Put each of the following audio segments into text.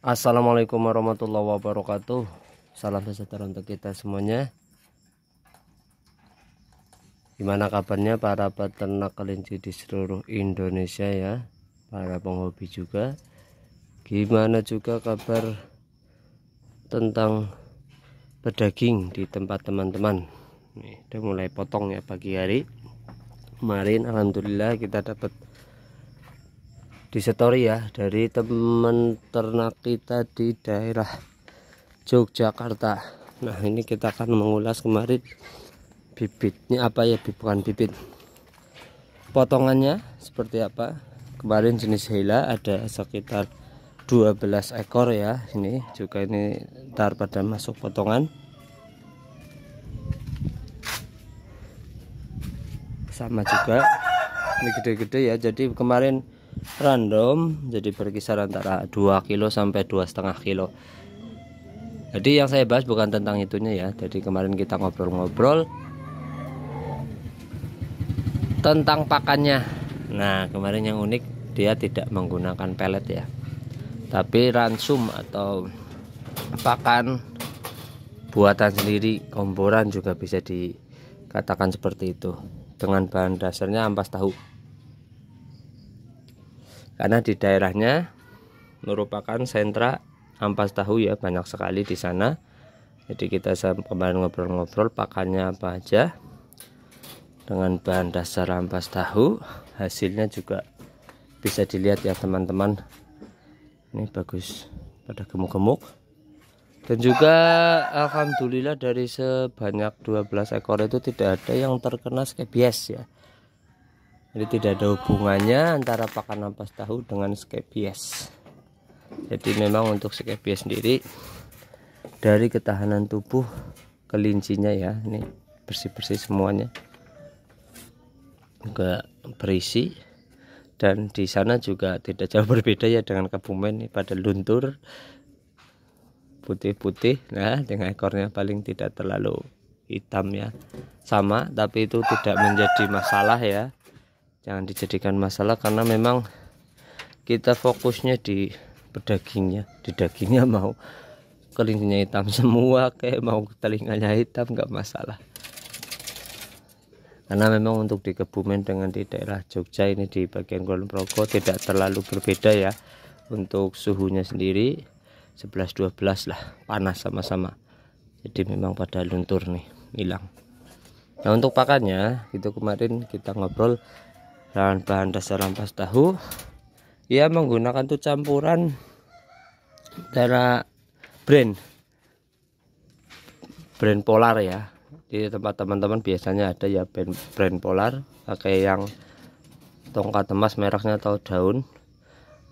Assalamualaikum warahmatullahi wabarakatuh. Salam sejahtera untuk kita semuanya. Gimana kabarnya para peternak kelinci di seluruh Indonesia ya, para penghobi juga. Gimana juga kabar tentang pedaging di tempat teman-teman. Nih, udah mulai potong ya pagi hari. Kemarin alhamdulillah kita dapat di story ya dari teman ternak kita di daerah Yogyakarta. Nah, ini kita akan mengulas kemarin bibitnya apa ya, bukan bibit, potongannya seperti apa. Kemarin jenis Hela ada sekitar 12 ekor ya. Ini juga ini ntar pada masuk potongan sama juga. Ini gede-gede ya, jadi kemarin random, jadi berkisar antara 2 kilo sampai 2,5 kilo. Jadi yang saya bahas bukan tentang itunya ya. Jadi kemarin kita ngobrol-ngobrol tentang pakannya. Nah, kemarin yang unik dia tidak menggunakan pelet ya, tapi ransum atau pakan buatan sendiri, komboran juga bisa dikatakan seperti itu, dengan bahan dasarnya ampas tahu. Karena di daerahnya merupakan sentra ampas tahu ya, banyak sekali di sana. Jadi kita kemarin ngobrol-ngobrol pakannya apa aja dengan bahan dasar ampas tahu. Hasilnya juga bisa dilihat ya teman-teman. Ini bagus, pada gemuk-gemuk. Dan juga alhamdulillah dari sebanyak 12 ekor itu tidak ada yang terkena scabies ya. Jadi tidak ada hubungannya antara pakan ampas tahu dengan scabies. Jadi memang untuk scabies sendiri dari ketahanan tubuh kelincinya ya, ini bersih-bersih semuanya, juga berisi. Dan di sana juga tidak jauh berbeda ya dengan Kebumen, ini pada luntur putih-putih. Nah, dengan ekornya paling tidak terlalu hitam ya, sama, tapi itu tidak menjadi masalah ya. Jangan dijadikan masalah karena memang kita fokusnya di pedagingnya. Di dagingnya mau kelincinya hitam semua kayak mau telinganya hitam nggak masalah. Karena memang untuk di Kebumen dengan di daerah Jogja ini di bagian Kulon Progo tidak terlalu berbeda ya. Untuk suhunya sendiri 11-12 lah, panas sama-sama. Jadi memang pada luntur nih, hilang. Nah, untuk pakannya itu kemarin kita ngobrol dan bahan dasar ampas tahu ya, menggunakan tuh campuran dari brand Polar ya. Di tempat teman-teman biasanya ada ya brand Polar, pakai yang tongkat emas mereknya atau daun,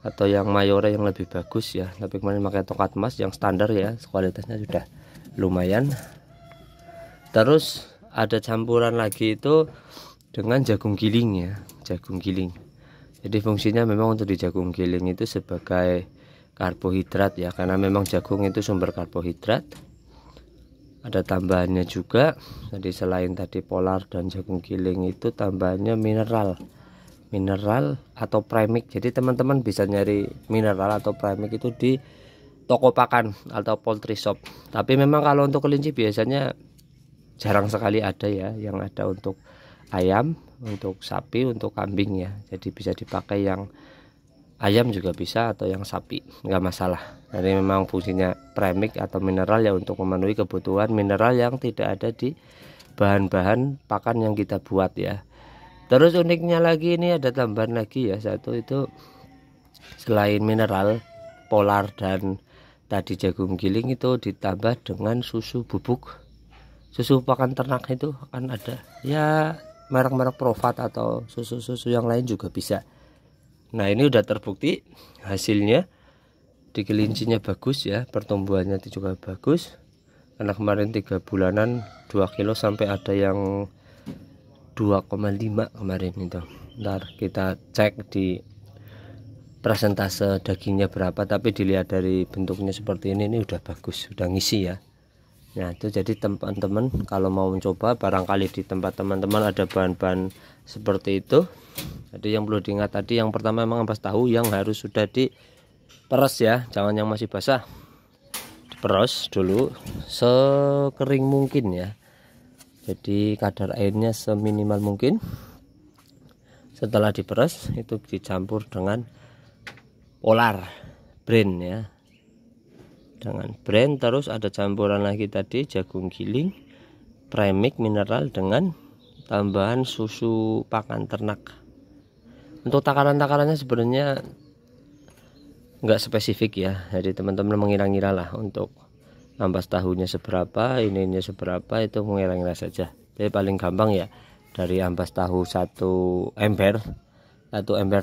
atau yang mayore yang lebih bagus ya. Tapi kemarin pakai tongkat emas yang standar ya, kualitasnya sudah lumayan. Terus ada campuran lagi itu dengan jagung giling ya, jagung giling. Jadi fungsinya memang untuk di jagung giling itu sebagai karbohidrat ya, karena memang jagung itu sumber karbohidrat. Ada tambahannya juga. Jadi selain tadi Polar dan jagung giling itu tambahannya mineral atau premix. Jadi teman-teman bisa nyari mineral atau premix itu di toko pakan atau poultry shop. Tapi memang kalau untuk kelinci biasanya jarang sekali ada ya, yang ada untuk ayam, untuk sapi, untuk kambing ya. Jadi bisa dipakai yang ayam juga bisa atau yang sapi, nggak masalah. Jadi memang fungsinya premix atau mineral ya untuk memenuhi kebutuhan mineral yang tidak ada di bahan-bahan pakan yang kita buat ya. Terus uniknya lagi ini ada tambahan lagi ya, satu itu selain mineral Polar dan tadi jagung giling itu ditambah dengan susu bubuk, susu pakan ternak itu akan ada ya, merek-merek Provat atau susu-susu yang lain juga bisa. Nah, ini udah terbukti hasilnya di kelincinya bagus ya, pertumbuhannya itu juga bagus. Karena kemarin 3 bulanan 2 kilo sampai ada yang 2,5 kemarin itu. Ntar kita cek di persentase dagingnya berapa, tapi dilihat dari bentuknya seperti ini udah bagus, udah ngisi ya. Nah, itu jadi teman-teman kalau mau mencoba, barangkali di tempat teman-teman ada bahan-bahan seperti itu. Jadi yang perlu diingat tadi, yang pertama memang ampas tahu yang harus sudah peres ya, jangan yang masih basah. Diperes dulu sekering mungkin ya. Jadi kadar airnya seminimal mungkin. Setelah diperes itu dicampur dengan polar brand ya. Dengan brand, terus ada campuran lagi tadi jagung giling, premix mineral dengan tambahan susu pakan ternak. Untuk takaran-takarannya sebenarnya nggak spesifik ya, jadi teman-teman mengira-ngira lah untuk ampas tahunya seberapa, ininya seberapa, itu mengira-ngira saja. Jadi paling gampang ya dari ampas tahu 1 ember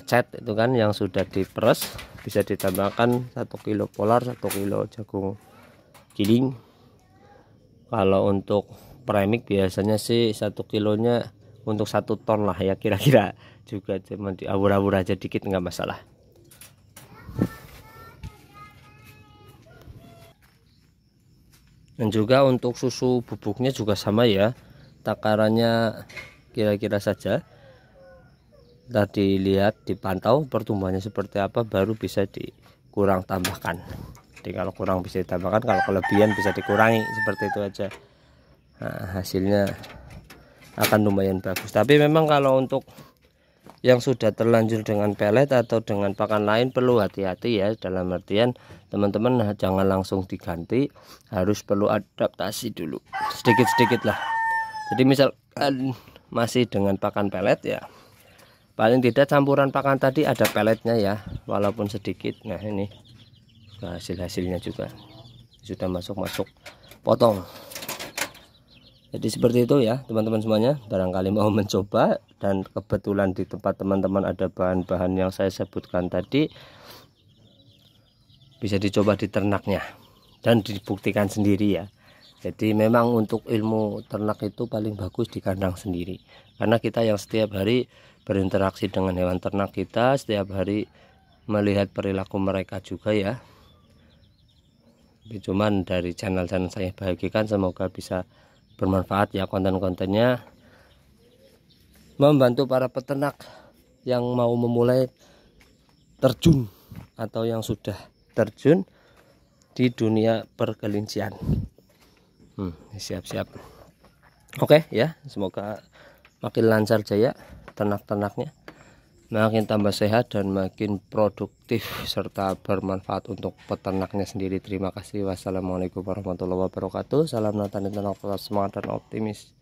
cat itu kan yang sudah diperes, bisa ditambahkan 1 kilo polar, 1 kilo jagung giling. Kalau untuk premix biasanya sih 1 kilonya untuk 1 ton lah ya, kira-kira juga cuma diawur-awur aja dikit nggak masalah. Dan juga untuk susu bubuknya juga sama ya, takarannya kira-kira saja. Tadi lihat, dipantau pertumbuhannya seperti apa, baru bisa dikurang tambahkan. Jadi kalau kurang bisa ditambahkan, kalau kelebihan bisa dikurangi, seperti itu aja. Nah, hasilnya akan lumayan bagus. Tapi memang kalau untuk yang sudah terlanjur dengan pelet atau dengan pakan lain perlu hati-hati ya, dalam artian teman-teman jangan langsung diganti, harus perlu adaptasi dulu sedikit-sedikit lah. Jadi misalkan masih dengan pakan pelet ya, paling tidak campuran pakan tadi ada peletnya ya, walaupun sedikit. Nah ini hasil-hasilnya juga sudah masuk potong. Jadi seperti itu ya teman-teman semuanya, barangkali mau mencoba dan kebetulan di tempat teman-teman ada bahan-bahan yang saya sebutkan tadi, bisa dicoba di ternaknya dan dibuktikan sendiri ya. Jadi memang untuk ilmu ternak itu paling bagus di kandang sendiri, karena kita yang setiap hari berinteraksi dengan hewan ternak kita, setiap hari melihat perilaku mereka juga ya. Cuman dari channel-channel saya bagikan, semoga bisa bermanfaat ya konten-kontennya, membantu para peternak yang mau memulai terjun atau yang sudah terjun di dunia perkelincian. Siap-siap. Oke ya, semoga makin lancar jaya ternak-ternaknya, makin tambah sehat dan makin produktif serta bermanfaat untuk peternaknya sendiri. Terima kasih. Wassalamualaikum warahmatullahi wabarakatuh. Salam Nathan, semangat dan optimis.